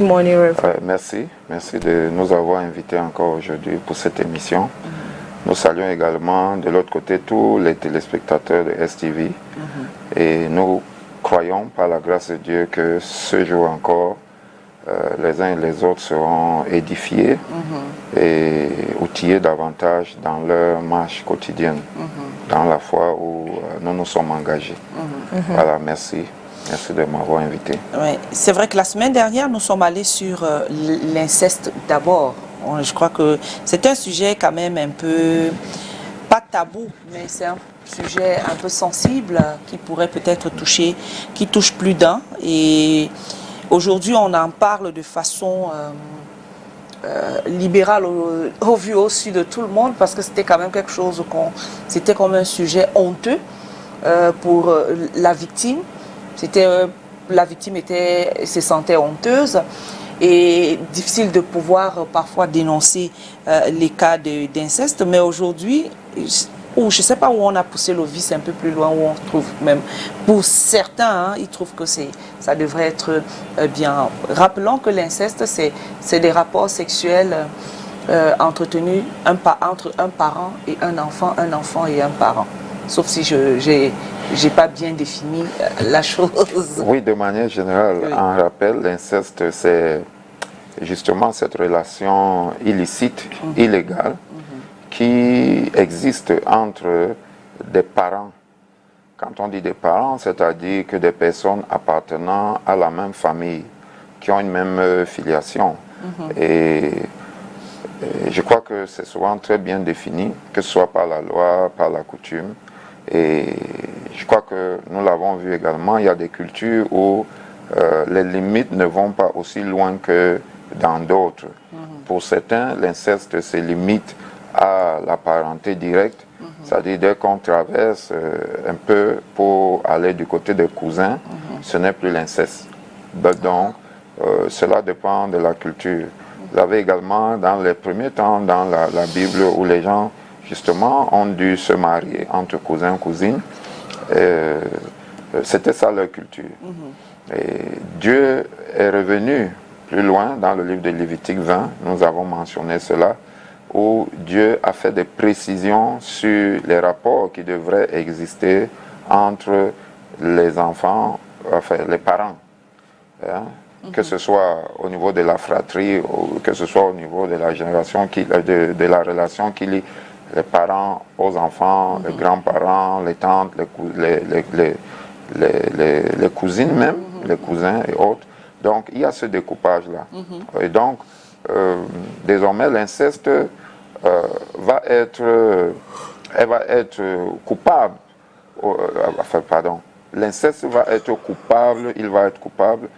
Morning, Reverend. Merci de nous avoir invités encore aujourd'hui pour cette émission. Nous saluons également de l'autre côté tous les téléspectateurs de STV et nous croyons par la grâce de Dieu que ce jour encore, les uns et les autres seront édifiés et outillés davantage dans leur marche quotidienne, dans la foi où nous nous sommes engagés. Voilà, merci. Merci de m'avoir invité. Oui, c'est vrai que la semaine dernière, nous sommes allés sur l'inceste d'abord. Je crois que c'est un sujet quand même un peu, pas tabou, mais c'est un sujet un peu sensible qui pourrait peut-être toucher, qui touche plus d'un. Et aujourd'hui, on en parle de façon libérale au vu aussi de tout le monde, parce que c'était quand même quelque chose c'était comme un sujet honteux pour la victime. La victime se sentait honteuse et difficile de pouvoir parfois dénoncer les cas d'inceste. Mais aujourd'hui, je ne sais pas où on a poussé le vice un peu plus loin, où on trouve même, pour certains, ils trouvent que ça devrait être bien. Rappelons que l'inceste, c'est des rapports sexuels entretenus entre un parent et un enfant et un parent. Sauf si je n'ai pas bien défini la chose. Oui, de manière générale, oui. En rappel, l'inceste, c'est justement cette relation illicite, illégale, qui existe entre des parents. Quand on dit des parents, c'est-à-dire que des personnes appartenant à la même famille, qui ont une même filiation. Et je crois que c'est souvent très bien défini, que ce soit par la loi, par la coutume. Et je crois que nous l'avons vu également, il y a des cultures où les limites ne vont pas aussi loin que dans d'autres. Pour certains, l'inceste se limite à la parenté directe, c'est-à-dire dès qu'on traverse un peu pour aller du côté des cousins, ce n'est plus l'inceste. Donc, cela dépend de la culture. Vous avez également, dans les premiers temps, dans la Bible, où les gens justement, ont dû se marier entre cousins et cousines. C'était ça leur culture. Et Dieu est revenu plus loin dans le livre de Lévitique 20, nous avons mentionné cela, où Dieu a fait des précisions sur les rapports qui devraient exister entre les enfants, enfin les parents. Hein? Que ce soit au niveau de la fratrie, ou que ce soit au niveau de la génération, de la relation qui lie les parents aux enfants, les grands-parents, les tantes, les cousines même, les cousins et autres. Donc, il y a ce découpage-là. Et donc, désormais, l'inceste va être coupable. L'inceste va être coupable, il va être coupable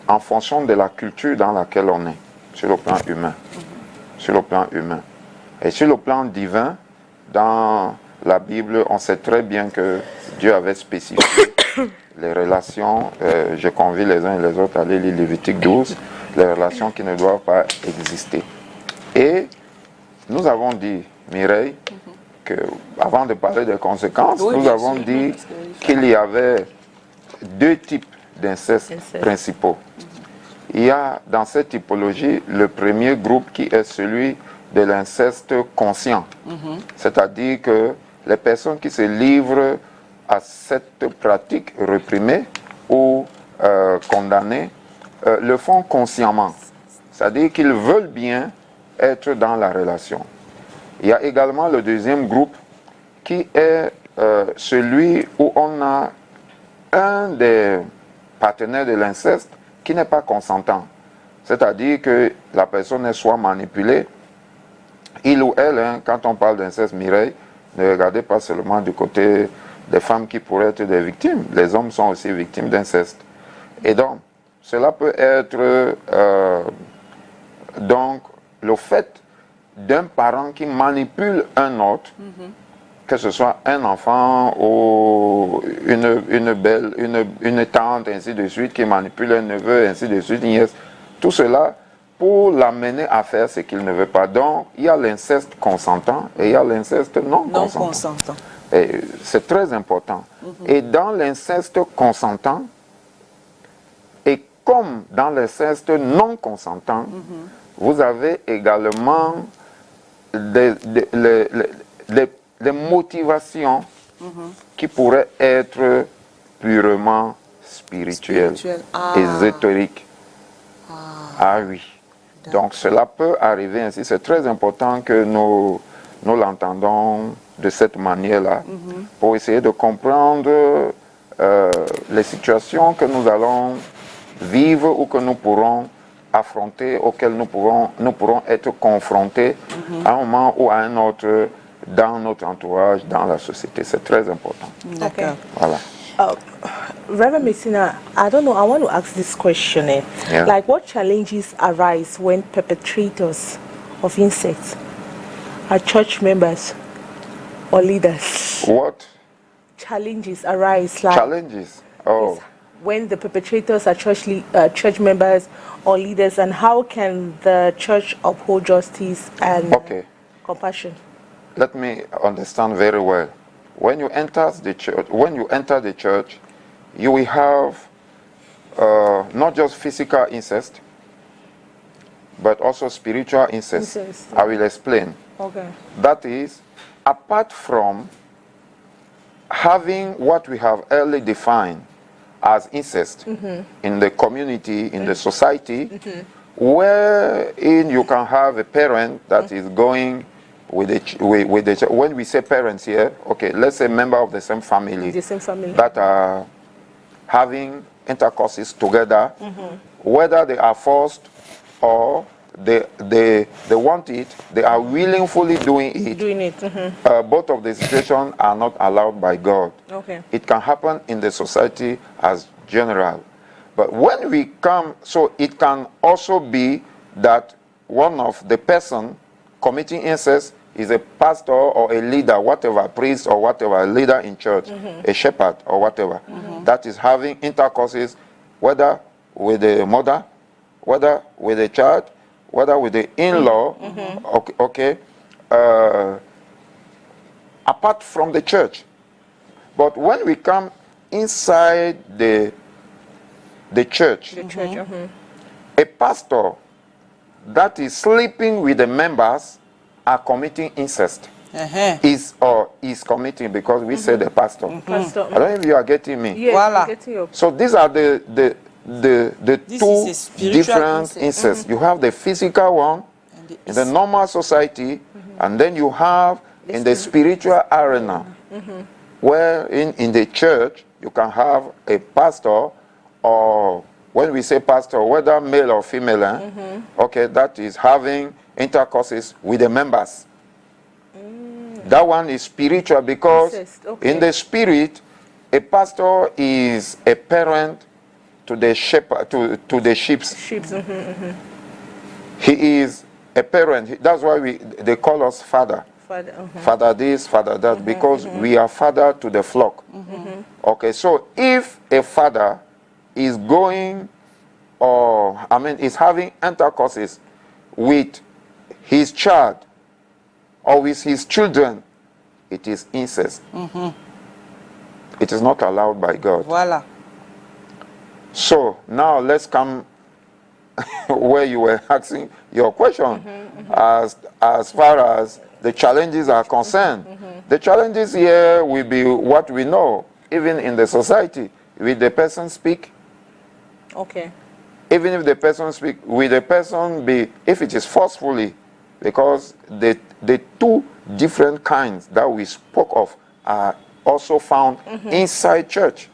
en fonction de la culture dans laquelle on est, sur le plan humain. Sur le plan humain. Et sur le plan divin, dans la Bible, on sait très bien que Dieu avait spécifié les relations, je convie les uns et les autres à aller lire Lévitique 12, les relations qui ne doivent pas exister. Et nous avons dit, Mireille, que avant de parler des conséquences, nous avons dit qu'il y avait deux types d'inceste principaux. Il y a dans cette typologie le premier groupe qui est celui de l'inceste conscient. C'est-à-dire que les personnes qui se livrent à cette pratique réprimée ou condamnée le font consciemment. C'est-à-dire qu'ils veulent bien être dans la relation. Il y a également le deuxième groupe qui est celui où on a un des partenaires de l'inceste qui n'est pas consentant. C'est-à-dire que la personne est soit manipulée, il ou elle, quand on parle d'inceste, Mireille, ne regardez pas seulement du côté des femmes qui pourraient être des victimes. Les hommes sont aussi victimes d'inceste. Et donc, cela peut être donc le fait d'un parent qui manipule un autre, que ce soit un enfant ou une tante, ainsi de suite, qui manipule un neveu, ainsi de suite, une nièce. Tout cela pour l'amener à faire ce qu'il ne veut pas. Donc, il y a l'inceste consentant et il y a l'inceste non consentant. Et c'est très important. Et dans l'inceste consentant, et comme dans l'inceste non consentant, vous avez également des motivations qui pourraient être purement spirituelles, ésotériques. Ah oui. Donc cela peut arriver ainsi. C'est très important que nous l'entendons de cette manière-là pour essayer de comprendre les situations que nous allons vivre ou que nous pourrons affronter, auxquelles nous pourrons être confrontés à un moment ou à un autre dans notre entourage, dans la société. C'est très important. D'accord. Voilà. Reverend Messina, I don't know, I want to ask this question. Yeah. Like, what challenges arise when perpetrators of incest are church members or leaders? What Challenges arise, like challenges? Oh, when the perpetrators are church members or leaders, and how can the church uphold justice and okay. compassion? Let me understand very well. When you enter the church, you will have not just physical incest, but also spiritual incest. I will explain. Okay. That is, apart from having what we have early defined as incest in the community, in the society, wherein you can have a parent that is going with the when we say parents here, okay, let's say member of the same family, that are having intercourses together, whether they are forced or they want it, they are willingly doing it. Both of the situations are not allowed by God. Okay. It can happen in the society as general. But when we come, so it can also be that one of the person committing incest is a pastor or a leader, whatever, priest or whatever, a leader in church, a shepherd or whatever, that is having intercourses, whether with the mother, whether with the child, whether with the in-law, okay, apart from the church. But when we come inside the church, a pastor that is sleeping with the members are committing incest. Is committing, because we say the pastor. Pastor. I don't know if you are getting me. Yes, Voila. I'm getting you. So these are the This two is a spiritual different incest. You have the physical one in the normal society, and then you have in the spiritual arena, where in the church you can have a pastor, or when we say pastor, whether male or female, okay, that is having intercourses with the members. That one is spiritual, because in the spirit, a pastor is a parent to the shepherd, to the sheep. He is a parent. That's why they call us father. Father this, father that, because we are father to the flock. Okay, so if a father is going, or is having intercourses with his child or with his children, it is incest. It is not allowed by God. Voilà. So now let's come where you were asking your question, as far as the challenges are concerned. The challenges here will be what we know, even in the society. Will the person speak? Okay. Even if the person speak, will the person be, if it is forcefully, because the two different kinds that we spoke of are also found inside church.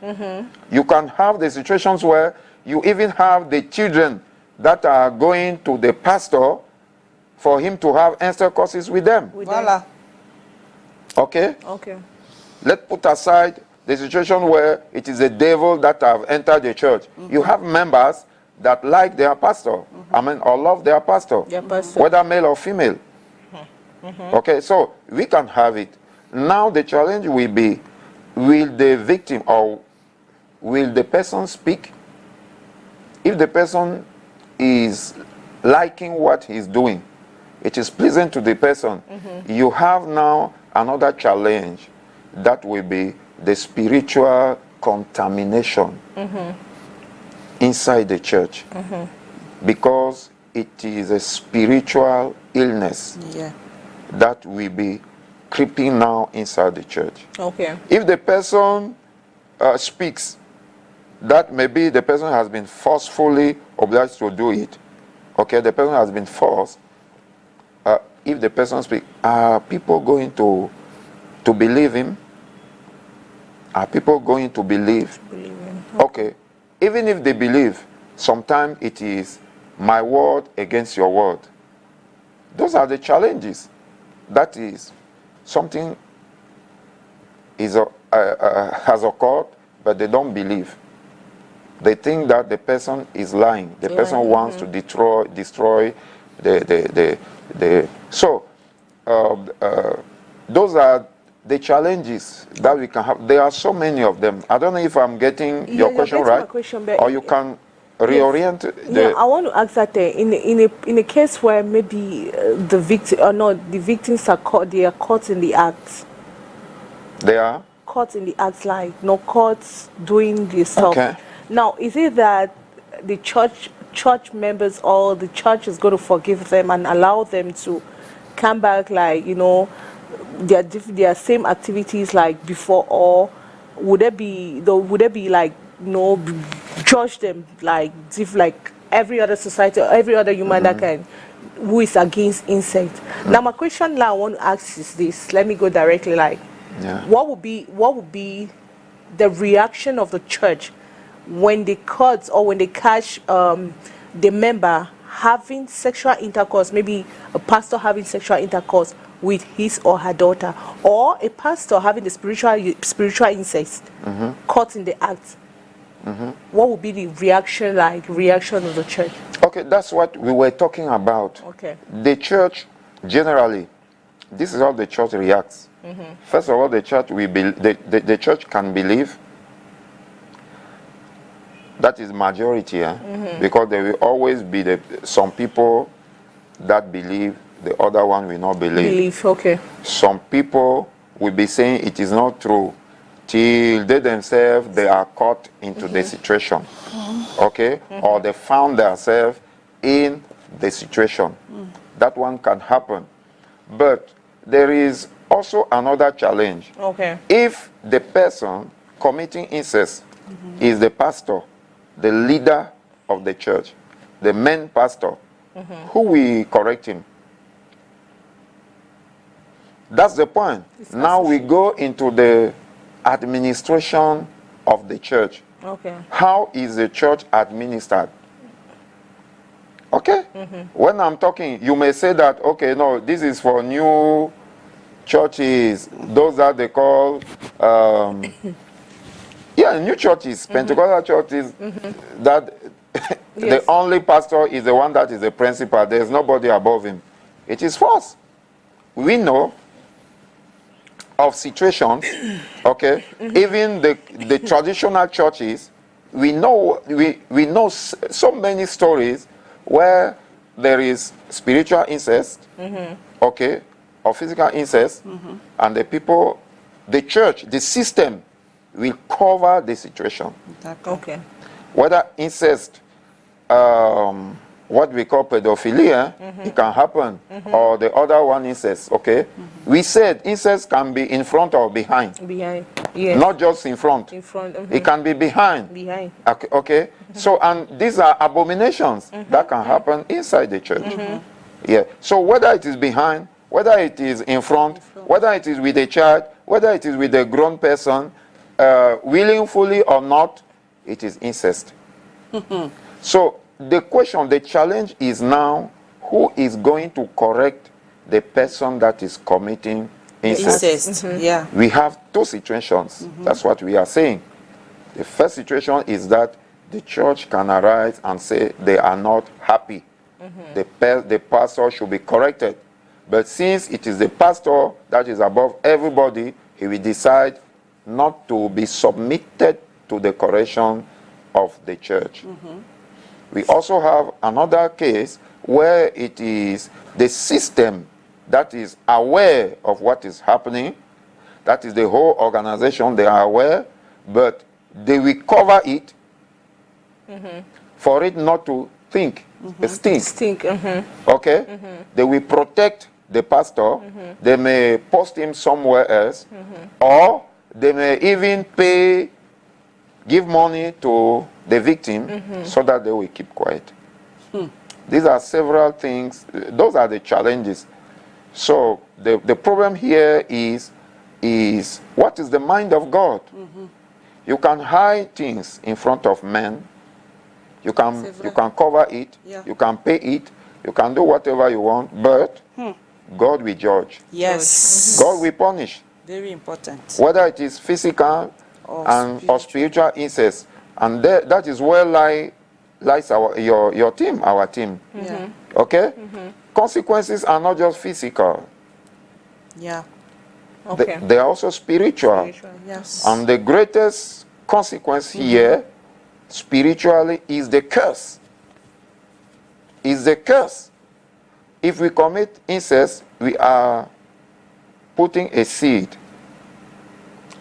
You can have the situations where you even have the children that are going to the pastor for him to have intercourses with them. Voilà. Okay? Okay. Let's put aside the situation where it is the devil that have entered the church. You have members that like their pastor, or love their pastor, whether male or female. Okay, so we can have it. Now the challenge will be, will the victim or will the person speak? If the person is liking what he's doing, it is pleasant to the person, you have now another challenge that will be the spiritual contamination. inside the church because it is a spiritual illness Yeah. that will be creeping now inside the church. Okay. If the person speaks, that maybe the person has been forcefully obliged to do it. Okay, the person has been forced. If the person speaks, are people going to believe him? Are people going to believe? Okay. Even if they believe, sometimes it is my word against your word. Those are the challenges. That is something has occurred, but they don't believe. They think that the person is lying. The person wants to destroy the. So those are the challenges that we can have. There are so many of them. I don't know if I'm getting your question getting my right, question, but or you can reorient Yeah, I want to ask that in a case where maybe the victim or not, the victims are caught, they are caught in the act. They are Caught in the act, like no caught doing this stuff. Okay. Now, is it that the church members or the church is going to forgive them and allow them to come back, like, you know, their same activities like before, or would there be like, you know, judge them like every other society or every other human that can, who is against insect? Now my question now I want to ask is this, let me go directly, like, what would be the reaction of the church when they caught or when they catch the member having sexual intercourse, maybe a pastor having sexual intercourse with his or her daughter, or a pastor having the spiritual incest, caught in the act? What would be the reaction of the church? okay. That's what we were talking about. Okay. The church generally, this is how the church reacts. First of all, the church the church can believe. That is majority, because there will always be some people that believe, the other one will not believe. Okay. Some people will be saying it is not true till they themselves they are caught into the situation, okay, or they found themselves in the situation. That one can happen, but there is also another challenge. Okay. If the person committing incest is the pastor, the leader of the church, the main pastor, who will correct him? That's the point. Now we go into the administration of the church. Okay. How is the church administered? Okay? When I'm talking, you may say that, okay, no, this is for new churches, those that they call, new churches, Pentecostal churches, that the only pastor is the one that is the principal. There's nobody above him. It is false. We know of situations, okay, even the traditional churches, we know so many stories where there is spiritual incest, okay, or physical incest, and the church, the system will cover the situation. Okay. Whether incest, what we call pedophilia, it can happen, or the other one incest, okay? We said incest can be in front or behind. Behind. Yes. Not just in front. In front. It can be behind. Behind. Okay? So, and these are abominations that can happen inside the church. Yeah. So whether it is behind, whether it is in front, whether it is with a child, whether it is with a grown person, willingly or not, it is incest. So the question, the challenge is now, who is going to correct the person that is committing incest? Yeah. We have two situations. That's what we are saying. The first situation is that the church can arise and say they are not happy. The pastor should be corrected. But since it is the pastor that is above everybody, he will decide not to be submitted to the correction of the church. We also have another case where it is the system that is aware of what is happening. That is the whole organization, they are aware, but they will cover it For it not to think, stink. Stink. Okay? They will protect the pastor. They may post him somewhere else. Or they may even give money to the victim so that they will keep quiet. These are several things. Those are the challenges. So the problem here is what is the mind of God? You can hide things in front of men. You can cover it. Yeah. You can pay it. You can do whatever you want. But God will judge. Yes. God will punish. Very important. Whether it is physical or spiritual incest. And that is where lies your team, our team. Yeah. Okay? Consequences are not just physical. Yeah. Okay. They are also spiritual. Yes. And the greatest consequence here, spiritually, is the curse. Is the curse. If we commit incest, we are putting a seed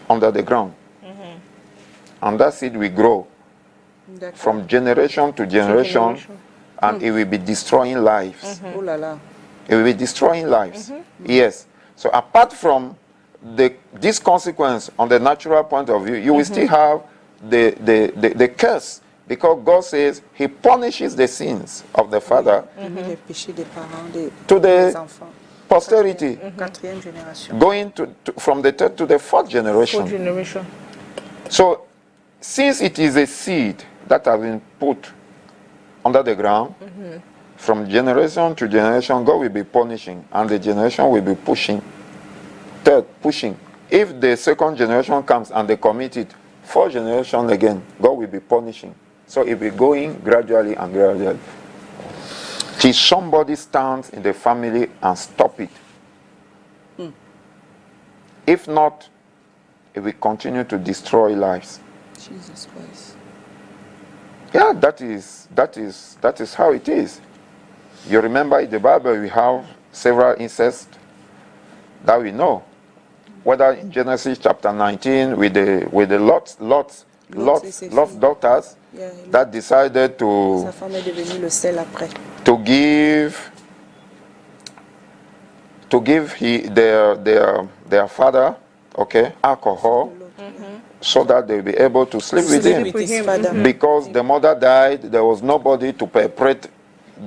under the ground. And that seed will grow from generation to generation, and it will be destroying lives. Oh la la. It will be destroying lives. Yes. So apart from this consequence on the natural point of view, you will still have the curse, because God says He punishes the sins of the father Les péchés des parents, to des the enfants. posterity, Quatrième génération. going from the third to the fourth generation. Fourth generation. So, since it is a seed that has been put under the ground, from generation to generation, God will be punishing, and the generation will be pushing. Third, pushing. If the second generation comes and they commit it, fourth generation again, God will be punishing. So it will be going gradually and gradually, till somebody stands in the family and stop it. If not, it will continue to destroy lives. Jesus Christ. Yeah, that is how it is. You remember in the Bible we have several incests that we know. Whether in Genesis chapter 19 with the Lot's daughters Yeah, that decided sa femme est devenue le sel après. to give their father, okay, alcohol, so that they'll be able to sleep with him. With his father. Because the mother died, there was nobody to perpetrate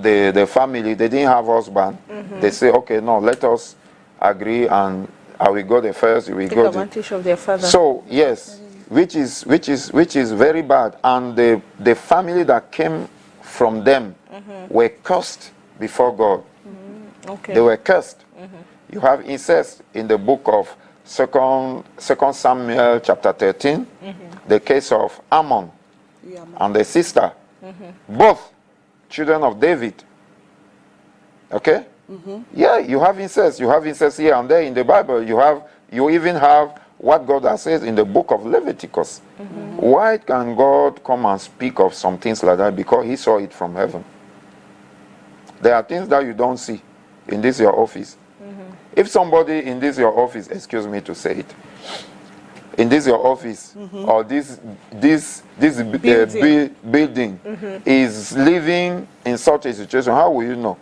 the family. They didn't have husband. They say, okay, no, let us agree, and I will go the first, you will Take go the... advantage of their father. So yes, which is very bad. And the family that came from them were cursed before God. Okay. They were cursed. You have incest in the book of Second Samuel chapter 13, the case of Ammon and the sister, both children of David. Okay? Yeah, you have incest. You have incest here and there in the Bible. You even have what God has said in the book of Leviticus. Why can God come and speak of some things like that? Because He saw it from heaven. There are things that you don't see in this your office. If somebody in this your office, excuse me to say it, in this your office or this building is living in such a situation, how will you know?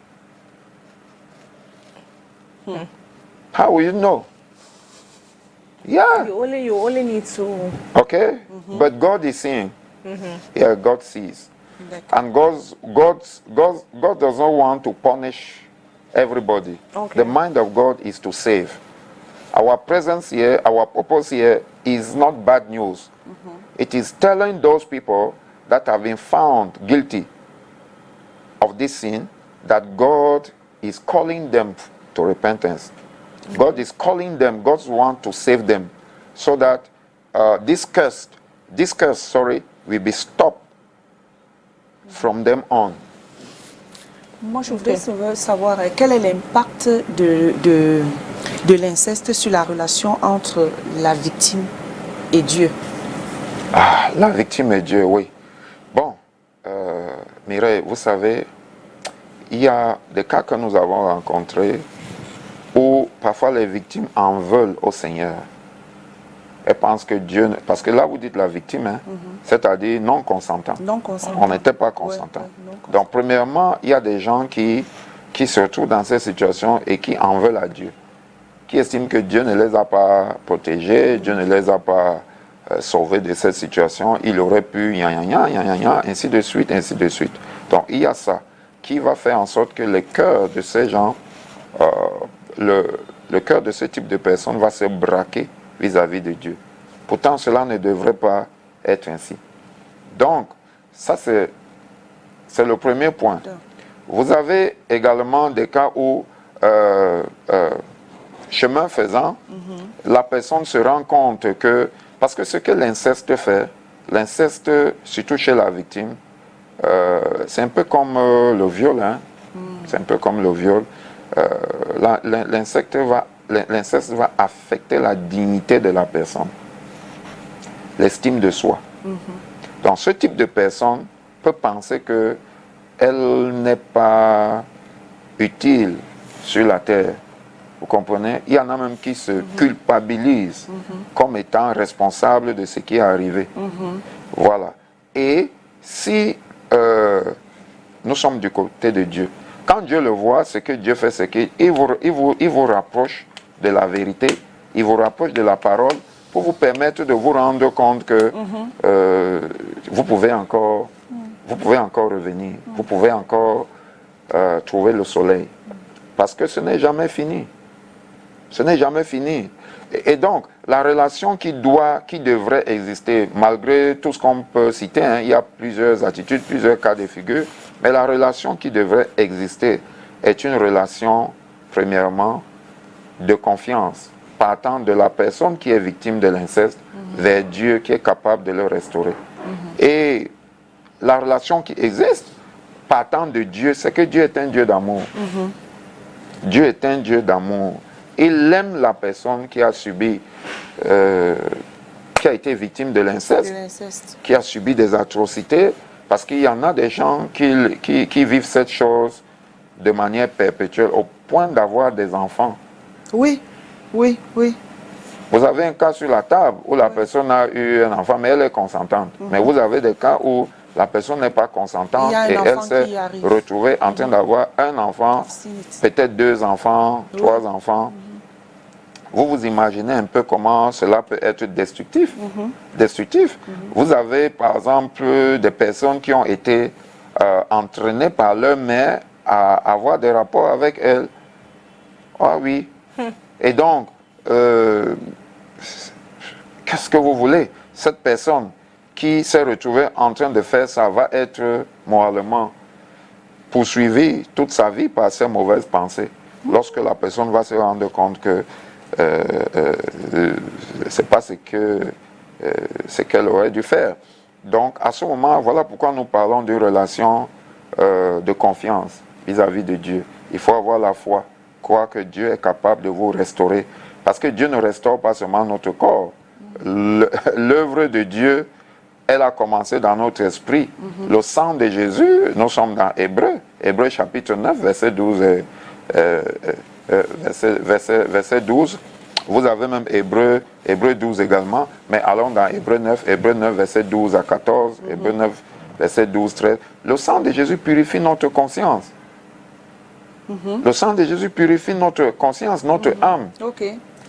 How will you know? Yeah. You only need to. Okay? But God is seeing. Yeah, God sees. And God does not want to punish everybody. Okay. The mind of God is to save. Our presence here, our purpose here is not bad news. It is telling those people that have been found guilty of this sin that God is calling them to repentance. God is calling them. God wants to save them, so that this curse, will be stopped from them on. Moi, je voudrais savoir quel est l'impact de l'inceste sur la relation entre la victime et Dieu. Ah, la victime et Dieu, oui. Bon, Mireille, vous savez, il y a des cas que nous avons rencontrés où parfois les victimes en veulent au Seigneur. Elle pense que Dieu... Parce que là, vous dites la victime, hein, c'est-à-dire non consentant. Non consentant. On n'était pas consentant. Ouais, non consentant. Donc, premièrement, il y a des gens qui se retrouvent dans cette situation et qui en veulent à Dieu. Qui estiment que Dieu ne les a pas protégés, Dieu ne les a pas sauvés de cette situation. Il aurait pu, ainsi de suite, ainsi de suite. Donc, il y a ça qui va faire en sorte que le cœur de ces gens, le cœur de ce type de personnes va se braquer vis-à-vis de Dieu. Pourtant, cela ne devrait pas être ainsi. Donc, ça c'est le premier point. Vous avez également des cas où, chemin faisant, la personne se rend compte que, parce que ce que l'inceste fait, l'inceste, surtout chez la victime, c'est un peu comme le viol, hein? C'est un peu comme le viol. L'inceste va affecter la dignité de la personne, l'estime de soi. Donc ce type de personne peut penser qu'elle n'est pas utile sur la terre. Vous comprenez? Il y en a même qui se culpabilisent comme étant responsables de ce qui est arrivé. Voilà. Et si nous sommes du côté de Dieu, quand Dieu le voit, ce que Dieu fait, c'est qu'il vous rapproche de la vérité, il vous rapproche de la parole pour vous permettre de vous rendre compte que vous pouvez encore revenir, vous pouvez encore trouver le soleil. Parce que ce n'est jamais fini. Ce n'est jamais fini. Et donc, la relation qui devrait exister, malgré tout ce qu'on peut citer, hein, il y a plusieurs attitudes, plusieurs cas de figure, mais la relation qui devrait exister est une relation, premièrement, de confiance, partant de la personne qui est victime de l'inceste vers Dieu qui est capable de le restaurer. Et la relation qui existe, partant de Dieu, c'est que Dieu est un Dieu d'amour. Dieu est un Dieu d'amour. Il aime la personne qui a subi, qui a été victime de l'inceste, qui a subi des atrocités, parce qu'il y en a des gens qui vivent cette chose de manière perpétuelle, au point d'avoir des enfants. Oui, oui, oui. Vous avez un cas sur la table où la personne a eu un enfant, mais elle est consentante. Mais vous avez des cas où la personne n'est pas consentante et elle s'est retrouvée en train d'avoir un enfant, peut-être 2 enfants, 3 enfants. Vous vous imaginez un peu comment cela peut être destructif. Destructif. Vous avez par exemple des personnes qui ont été entraînées par leur mère à avoir des rapports avec elle. Ah oui. Et donc, qu'est-ce que vous voulez? Cette personne qui s'est retrouvée en train de faire ça va être moralement poursuivie toute sa vie par ces mauvaises pensées. Lorsque la personne va se rendre compte que c'est pas ce qu'elle aurait dû faire. Donc, à ce moment, voilà pourquoi nous parlons d'une relation de confiance vis-à-vis de Dieu. Il faut avoir la foi, croire que Dieu est capable de vous restaurer. Parce que Dieu ne restaure pas seulement notre corps. L'œuvre de Dieu, elle a commencé dans notre esprit. Le sang de Jésus, nous sommes dans Hébreux. Hébreux chapitre 9, verset 12 verset 12. Vous avez même Hébreux 12 également, mais allons dans Hébreux 9, verset 12 à 14, Hébreux 9, verset 12, 13. Le sang de Jésus purifie notre conscience. Le sang de Jésus purifie notre conscience, notre âme.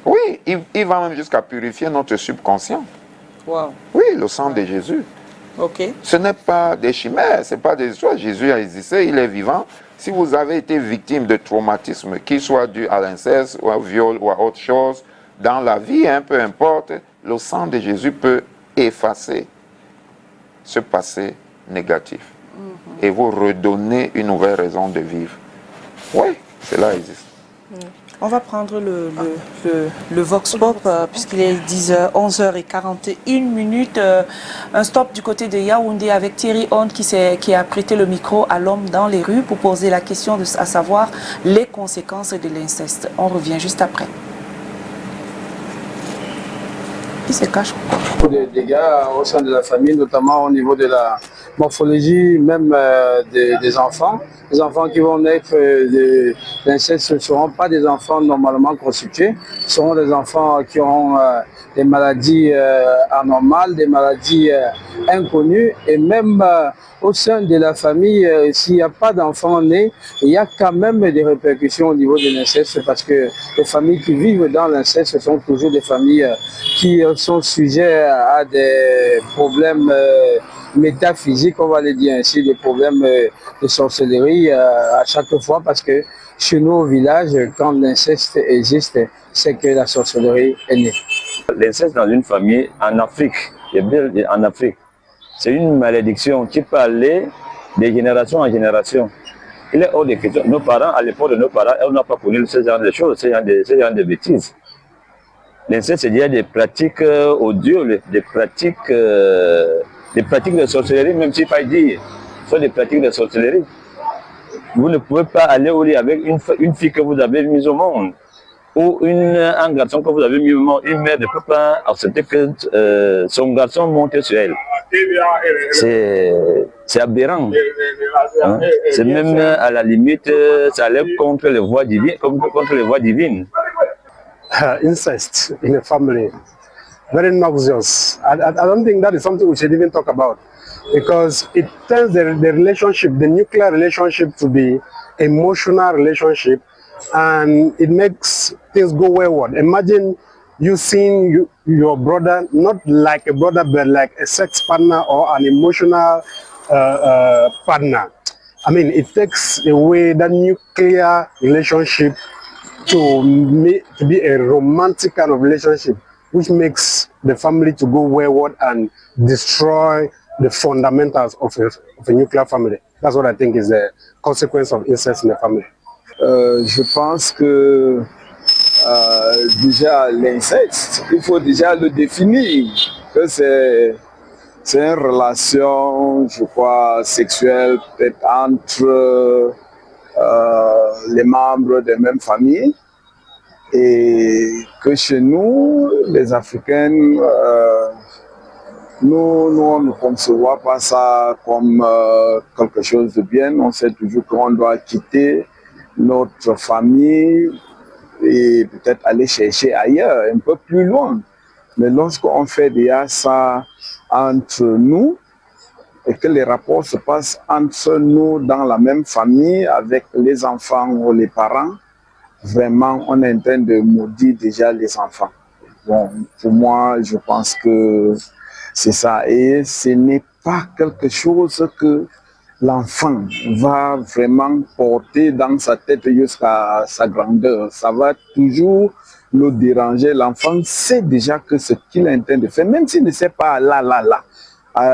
Oui, il va même jusqu'à purifier notre subconscient. Wow. Oui, le sang de Jésus. Ce n'est pas des chimères, ce n'est pas des histoires. Jésus a existé, il est vivant. Si vous avez été victime de traumatisme, qu'il soit dû à l'inceste ou à viol ou à autre chose, dans la vie, peu importe, le sang de Jésus peut effacer ce passé négatif et vous redonner une nouvelle raison de vivre. Oui, cela existe. On va prendre le Vox Pop, puisqu'il est 11h41. Un stop du côté de Yaoundé avec Thierry Honde qui a prêté le micro à l'homme dans les rues pour poser la question à savoir les conséquences de l'inceste. On revient juste après. Il se cache. Des dégâts au sein de la famille, notamment au niveau de morphologie même des enfants. Les enfants qui vont naître de l'inceste ne seront pas des enfants normalement constitués, ce seront des enfants qui auront des maladies anormales, des maladies inconnues, et même au sein de la famille, s'il n'y a pas d'enfants nés, il y a quand même des répercussions au niveau de l'inceste, parce que les familles qui vivent dans l'inceste sont toujours des familles qui sont sujets à des problèmes métaphysiques, on va les dire ainsi, des problèmes de sorcellerie à chaque fois, parce que chez nous au village, quand l'inceste existe, c'est que la sorcellerie est née. L'inceste dans une famille en Afrique, en Afrique, c'est une malédiction qui peut aller de génération en génération. Il est hors de question. Nos parents, à l'époque de nos parents, on n'a pas connu ce genre de choses, ce genre de bêtises. L'inceste, c'est déjà des pratiques odieuses, des pratiques de sorcellerie, même si pas dire, ce sont des pratiques de sorcellerie. Vous ne pouvez pas aller au lit avec une fille que vous avez mise au monde, ou un garçon que vous avez mis au monde. Une mère ne peut pas accepter que son garçon monte sur elle. C'est aberrant. Hein? C'est même à la limite, ça allait contre les voies divines. Incest in a family, very noxious. I don't think that is something we should even talk about, because it turns the relationship, the nuclear relationship, to be emotional relationship, and it makes things go wayward. Imagine you seeing your brother not like a brother, but like a sex partner or an emotional partner. I mean, it takes away that nuclear relationship to be a romantic kind of relationship, which makes the family to go wayward and destroy the fundamentals of a nuclear family. That's what I think is the consequence of incest in the family. Je pense que déjà l'inceste, il faut déjà le définir, que c'est une relation, je crois, sexuelle peut-être entre les membres des mêmes familles, et que chez nous, les Africains, nous on ne conçoit pas ça comme quelque chose de bien. On sait toujours qu'on doit quitter notre famille et peut-être aller chercher ailleurs, un peu plus loin. Mais lorsqu'on fait déjà ça entre nous, et que les rapports se passent entre nous dans la même famille, avec les enfants ou les parents, vraiment, on est en train de maudire déjà les enfants. Bon, pour moi, je pense que c'est ça. Et ce n'est pas quelque chose que l'enfant va vraiment porter dans sa tête jusqu'à sa grandeur. Ça va toujours le déranger. L'enfant sait déjà que ce qu'il est en train de faire, même s'il ne sait pas là,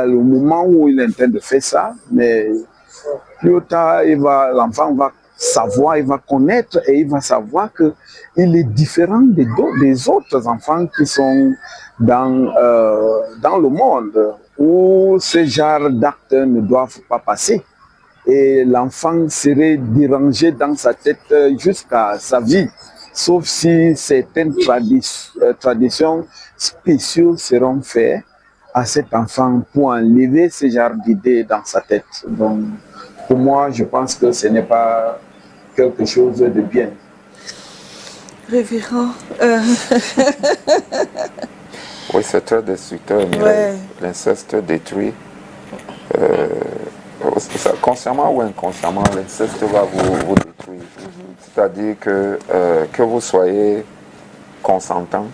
au moment où il est en train de faire ça, mais plus tard, l'enfant va savoir, il va connaître et il va savoir qu'il est différent des autres enfants qui sont dans le monde où ce genre d'actes ne doivent pas passer. Et l'enfant serait dérangé dans sa tête jusqu'à sa vie, sauf si certaines traditions spéciales seront faites à cet enfant pour enlever ce genre d'idées dans sa tête. Donc, pour moi, je pense que ce n'est pas quelque chose de bien. Révérend. Oui, c'est très destructeur. Ouais. L'inceste détruit. Consciemment ou inconsciemment, l'inceste va vous détruire. C'est-à-dire que vous soyez consentant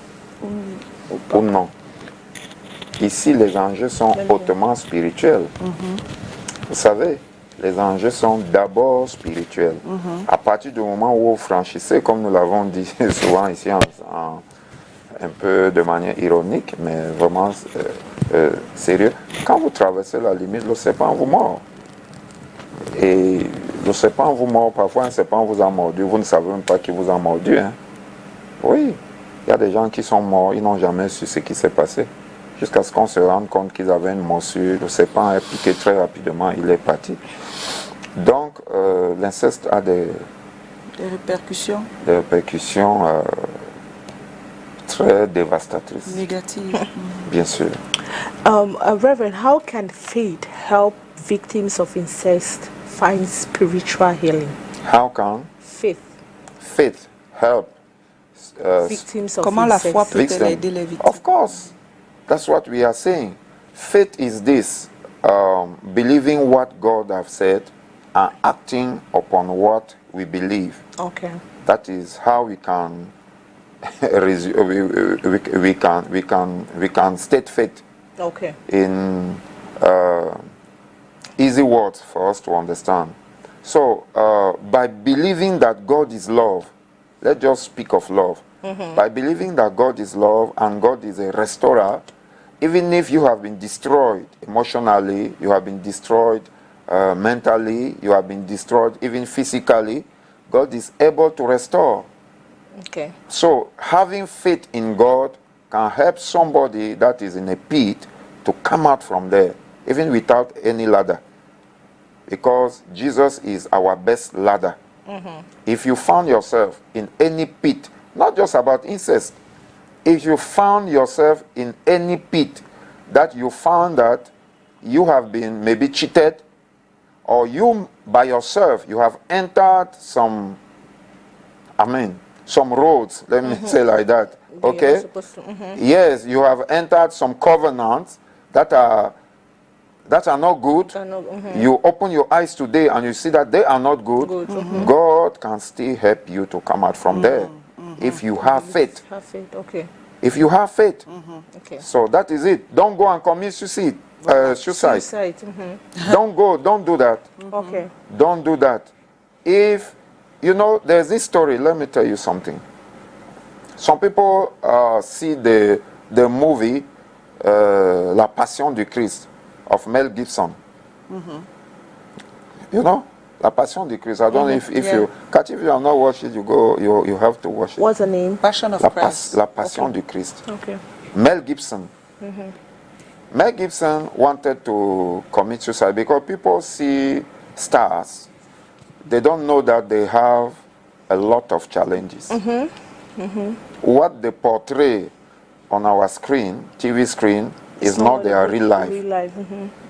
ou non. Ici, les enjeux sont hautement spirituels. Vous savez, les enjeux sont d'abord spirituels. À partir du moment où vous franchissez, comme nous l'avons dit souvent ici un peu de manière ironique, mais vraiment sérieux, quand vous traversez la limite, le serpent vous mord. Et le serpent vous mord, parfois un serpent vous a mordu, vous ne savez même pas qui vous a mordu. Hein. Oui, il y a des gens qui sont morts, ils n'ont jamais su ce qui s'est passé. Jusqu'à ce qu'on se rende compte qu'ils avaient une morsure, le serpent a piqué très rapidement, il est parti. Donc, l'inceste a des répercussions. Des répercussions très dévastatrices. Négatives. Bien sûr. Reverend, how can faith help victims of incest find spiritual healing? How can Faith. faith help Victims of Comment la incest. foi peut victims? aider les victimes? Of course. That's what we are saying. Faith is this, believing what God has said and acting upon what we believe. Okay. That is how we can we can state faith Okay. in easy words for us to understand. So by believing that God is love, let's just speak of love. By believing that God is love and God is a restorer, even if you have been destroyed emotionally, you have been destroyed mentally, you have been destroyed even physically, God is able to restore. Okay. So having faith in God can help somebody that is in a pit to come out from there, even without any ladder. Because Jesus is our best ladder. If you found yourself in any pit, not just about incest, if you found yourself in any pit that you found that you have been maybe cheated, or you by yourself, you have entered some roads, let me say like that, You're not okay? supposed to. Yes, you have entered some covenants that are not good. You open your eyes today and you see that they are not good. God can still help you to come out from there if you have faith. Have faith. Okay. If you have faith. Okay. So that is it. Don't go and commit suicide. Suicide. Don't do that. Okay. Don't do that. If, you know, there's this story, let me tell you something. Some people see the movie La Passion du Christ of Mel Gibson. You know, La Passion du Christ. I don't know if Yeah. you catch, if you have not watched it, you have to watch it. What's the name? Passion of Christ. La Passion du Christ. Okay. Mel Gibson. Mel Gibson wanted to commit suicide because people see stars. They don't know that they have a lot of challenges. What they portray on our screen, TV screen, is not their real life. Real life.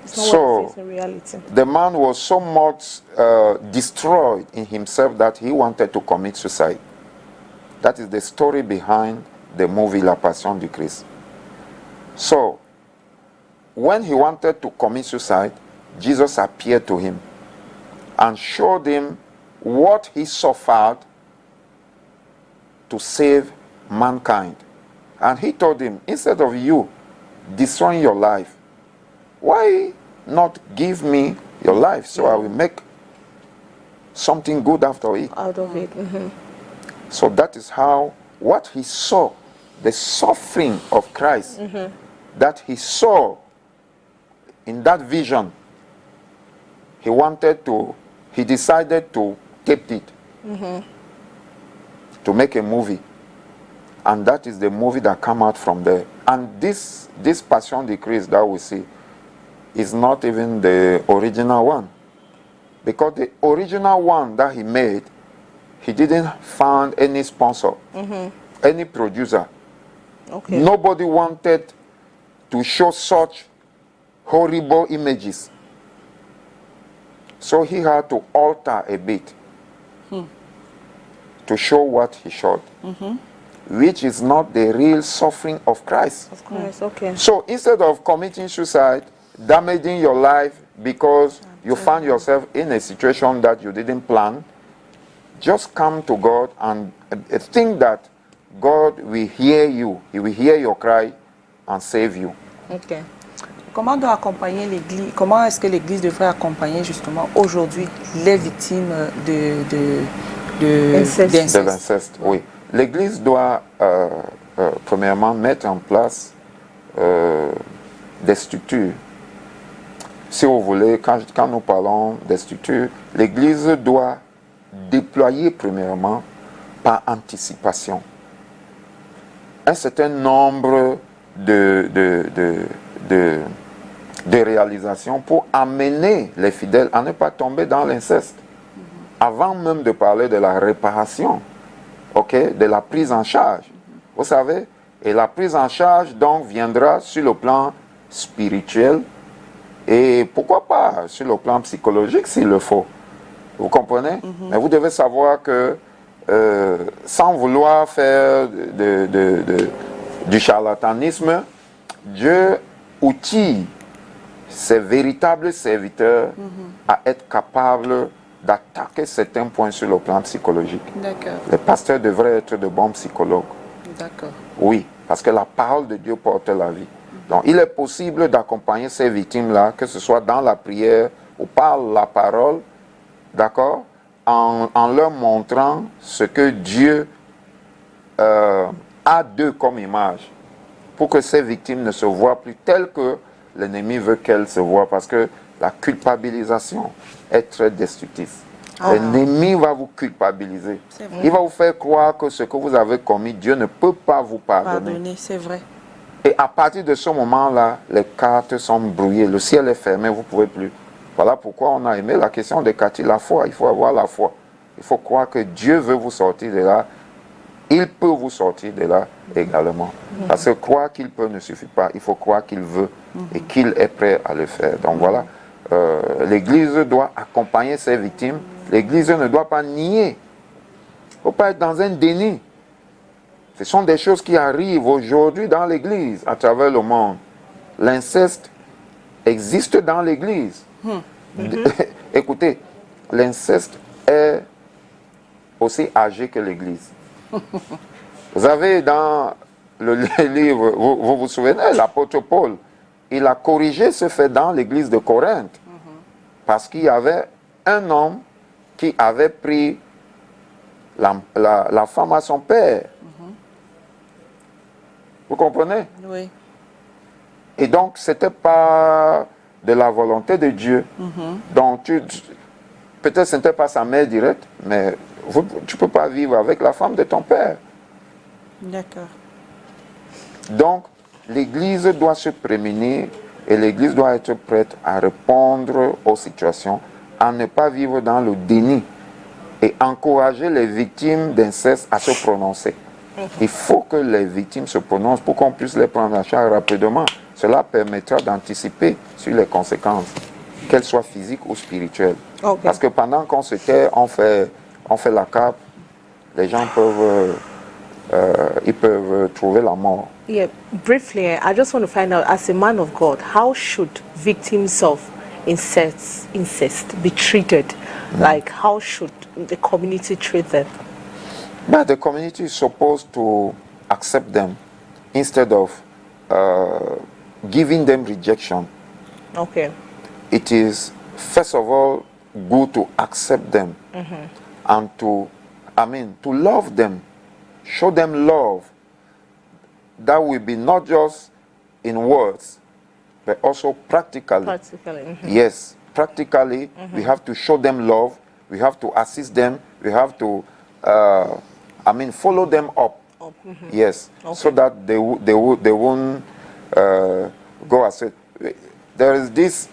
It's not So, what it is in reality. The man was so much destroyed in himself that he wanted to commit suicide. That is the story behind the movie La Passion du Christ. So, when he wanted to commit suicide, Jesus appeared to him and showed him what he suffered to save mankind. And he told him, instead of you destroying your life, why not give me your life so I will make something good after it? Out of it. So that is how, what he saw, the suffering of Christ, that he saw in that vision, he decided to tape it, to make a movie. And that is the movie that came out from there. And this Passion du Christ that we see is not even the original one. Because the original one that he made, he didn't find any sponsor, any producer. Okay. Nobody wanted to show such horrible images. So he had to alter a bit to show what he showed, which is not the real suffering of Christ. Of course. Okay. So instead of committing suicide, damaging your life because you found yourself in a situation that you didn't plan, just come to God and think that God will hear you. He will hear your cry and save you. Okay. Comment doit accompagner l'Église? Comment est-ce que l'Église devrait accompagner justement aujourd'hui les victimes Inceste. De d'inceste? l'inceste, oui. L'Église doit premièrement mettre en place des structures. Si vous voulez, quand nous parlons des structures, l'Église doit déployer premièrement par anticipation un certain nombre de réalisations pour amener les fidèles à ne pas tomber dans l'inceste. Avant même de parler de la réparation, okay, de la prise en charge. Vous savez, et la prise en charge donc viendra sur le plan spirituel et pourquoi pas sur le plan psychologique s'il le faut. Vous comprenez? Mais vous devez savoir que sans vouloir faire du charlatanisme, Dieu outille ses véritables serviteurs à être capables d'attaquer certains points sur le plan psychologique. D'accord. Les pasteurs devraient être de bons psychologues. D'accord. Oui, parce que la parole de Dieu porte la vie. Donc, il est possible d'accompagner ces victimes-là, que ce soit dans la prière ou par la parole, d'accord, en leur montrant ce que Dieu a d'eux comme image, pour que ces victimes ne se voient plus telles que l'ennemi veut qu'elles se voient, parce que la culpabilisation est très destructive. L'ennemi va vous culpabiliser. Il va vous faire croire que ce que vous avez commis, Dieu ne peut pas vous pardonner. Pardonner, c'est vrai. Et à partir de ce moment-là, les cartes sont brouillées, le ciel est fermé, vous ne pouvez plus. Voilà pourquoi on a aimé la question de Cathy, la foi. Il faut avoir la foi. Il faut croire que Dieu veut vous sortir de là. Il peut vous sortir de là également. Parce que croire qu'il peut ne suffit pas. Il faut croire qu'il veut et qu'il est prêt à le faire. Donc voilà, l'Église doit accompagner ses victimes. L'Église ne doit pas nier. Il ne faut pas être dans un déni. Ce sont des choses qui arrivent aujourd'hui dans l'Église, à travers le monde. L'inceste existe dans l'Église. Écoutez, l'inceste est aussi âgé que l'Église. Vous avez dans le livre, vous vous souvenez, l'apôtre Paul, il a corrigé ce fait dans l'Église de Corinthe. Parce qu'il y avait un homme qui avait pris la femme à son père. Vous comprenez? Oui. Et donc, ce n'était pas de la volonté de Dieu. Donc, peut-être ce n'était pas sa mère directe, mais tu ne peux pas vivre avec la femme de ton père. D'accord. Donc, l'Église doit se prémunir et l'Église doit être prête à répondre aux situations, à ne pas vivre dans le déni et encourager les victimes d'inceste à se prononcer. Il faut que les victimes se prononcent pour qu'on puisse les prendre en charge rapidement. Cela permettra d'anticiper sur les conséquences, qu'elles soient physiques ou spirituelles. Okay. Parce que pendant qu'on se tait, on fait la cape, les gens peuvent, ils peuvent trouver la mort. Yeah, briefly, I just want to find out, as a man of God, how should victims of incest be treated? Like, how should the community treat them? But the community is supposed to accept them instead of giving them rejection. Okay. It is, first of all, good to accept them and to love them, show them love. That will be not just in words, but also practically. Practically. Yes, practically, we have to show them love, we have to assist them, we have to, follow them up. Yes, Okay. so that they won't go astray. There is this,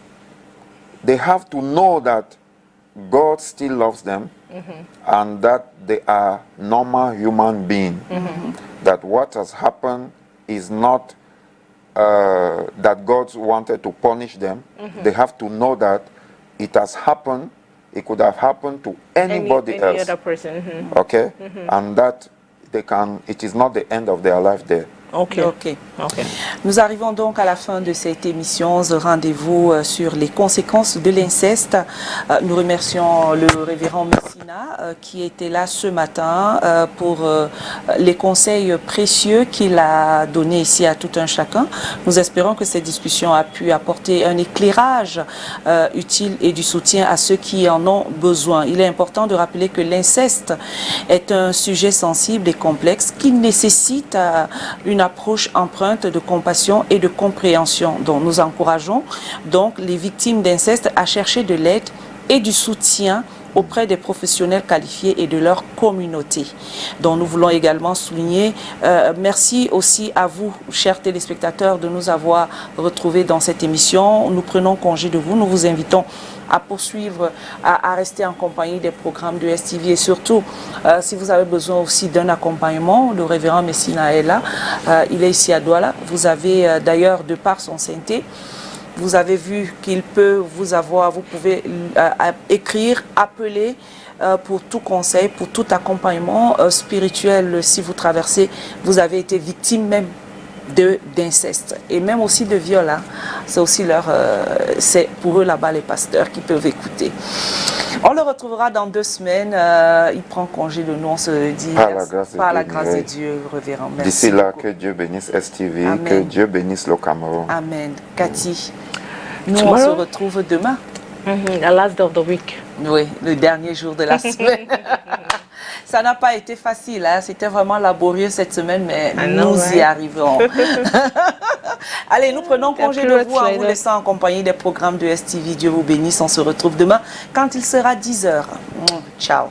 they have to know that God still loves them and that they are normal human beings. That what has happened is not that God wanted to punish them. They have to know that it has happened. It could have happened to anybody Any else. other person. Okay? And that it is not the end of their life there. Okay. Ok. Okay. Nous arrivons donc à la fin de cette émission, ce rendez-vous sur les conséquences de l'inceste. Nous remercions le révérend Messina qui était là ce matin pour les conseils précieux qu'il a donnés ici à tout un chacun. Nous espérons que cette discussion a pu apporter un éclairage utile et du soutien à ceux qui en ont besoin. Il est important de rappeler que l'inceste est un sujet sensible et complexe qui nécessite une approche empreinte de compassion et de compréhension. Donc nous encourageons donc les victimes d'inceste à chercher de l'aide et du soutien auprès des professionnels qualifiés et de leur communauté. Donc nous voulons également souligner, merci aussi à vous, chers téléspectateurs, de nous avoir retrouvés dans cette émission. Nous prenons congé de vous, nous vous invitons à poursuivre, à rester en compagnie des programmes de STV et surtout, si vous avez besoin aussi d'un accompagnement, le révérend Messina est là, il est ici à Douala. Vous avez d'ailleurs, de par son sainteté, vous avez vu qu'il peut vous avoir, vous pouvez écrire, appeler pour tout conseil, pour tout accompagnement spirituel si vous traversez, vous avez été victime même d'inceste et même aussi de viol. Hein. C'est aussi c'est pour eux là-bas les pasteurs qui peuvent écouter. On le retrouvera dans 2 semaines. Il prend congé de nous, on se dit Par la grâce de Dieu, révérend. Merci. D'ici là, beaucoup. que Dieu bénisse STV, Amen. que Dieu bénisse le Cameroun. Amen. Cathy, nous on se retrouve demain. The last day of the week. Oui, le dernier jour de la semaine. Ça n'a pas été facile, hein? C'était vraiment laborieux cette semaine, mais nous y arriverons. Allez, nous prenons congé de vous en vous laissant en compagnie des programmes de STV. Dieu vous bénisse, on se retrouve demain quand il sera 10h. Ciao.